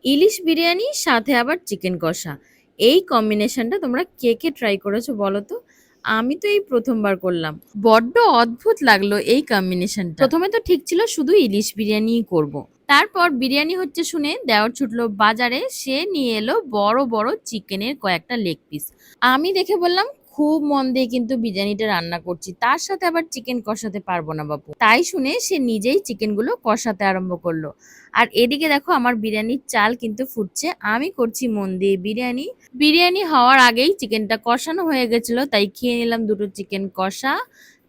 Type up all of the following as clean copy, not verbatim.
ইলিশ বিরিয়ানি সাথে আবার চিকেন কষা। এই কম্বিনেশনটা তোমরা কে কে ট্রাই করেছো বলো তো? আমি তো এই প্রথমবার করলাম। বড্ড অদ্ভুত লাগলো এই কম্বিনেশনটা। প্রথমে তো ঠিক ছিল শুধু ইলিশ বিরিয়ানিই করব। তারপর বিরিয়ানি হচ্ছে শুনে দেওর ছুটলো বাজারে, সে নিয়ে এলো বড় বড় চিকেনের কয়েকটা লেগ পিস। আমি দেখে বললাম খুব মন দিয়ে কিন্তু বিরিয়ানিটা রান্না করছি, তার সাথে আবার চিকেন কষাতে পারবো না বাপু। তাই শুনে সে নিজেই চিকেনগুলো কষাতে আরম্ভ করলো। আর এদিকে দেখো আমার বিরিয়ানির চাল কিন্তু ফুটছে, আমি করছি মন দিয়ে বিরিয়ানি। বিরিয়ানি হওয়ার আগেই চিকেনটা কষানো হয়ে গেছিল, তাই খেয়ে নিলাম দুটো চিকেন কষা।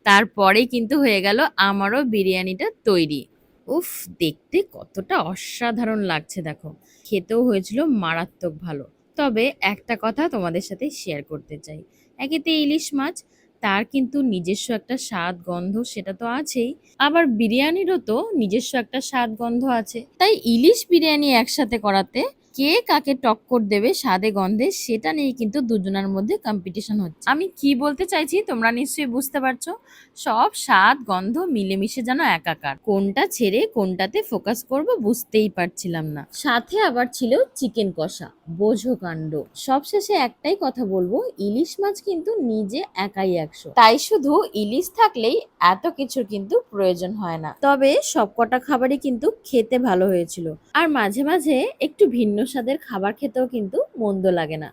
তারপরেই কিন্তু হয়ে গেল আমারও বিরিয়ানিটা তৈরি। উফ, দেখতে কতটা অসাধারণ লাগছে দেখো। খেতেও হয়েছিল মারাত্মক ভালো। তবে একটা কথা তোমাদের সাথে শেয়ার করতে চাই। একেতে ইলিশ মাছ, তার কিন্তু নিজস্ব একটা স্বাদ গন্ধ সেটা তো আছেই। আবার বিরিয়ানিরও তো নিজস্ব একটা স্বাদ গন্ধ আছে। তাই ইলিশ বিরিয়ানি একসাথে করাতে কে কাকে টক্কর দেবে স্বাদে গন্ধে সেটা নিয়ে কিন্তু দুজনের মধ্যে কম্পিটিশন হচ্ছে। আমি কি বলতে চাইছি তোমরা নিশ্চয়ই বুঝতে পারছো। সব স্বাদ গন্ধ মিলেমিশে যেন একাকার, কোনটা ছেড়ে কোনটাতে ফোকাস করব বুঝতেই পারছিলাম না। সাথে আবার ছিল চিকেন কষা, বোঝো কাণ্ড। সবশেষে একটাই কথা বলবো, ইলিশ মাছ কিন্তু নিজে একাই 100, তাই শুধু ইলিশ থাকলেই এত কিছুর কিন্তু প্রয়োজন হয় না। তবে সবকটা খাবারই কিন্তু খেতে ভালো হয়েছিল। আর মাঝে মাঝে একটু ভিন্ন স্বাদের খাবার খেতেও কিন্তু মন্দ লাগে না।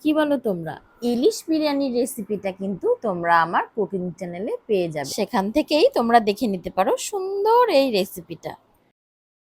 কি বলো তোমরা? ইলিশ বিরিয়ানির রেসিপিটা কিন্তু তোমরা আমার কুকিং চ্যানেলে পেয়ে যাবে, সেখান থেকেই তোমরা দেখে নিতে পারো সুন্দর এই রেসিপিটা।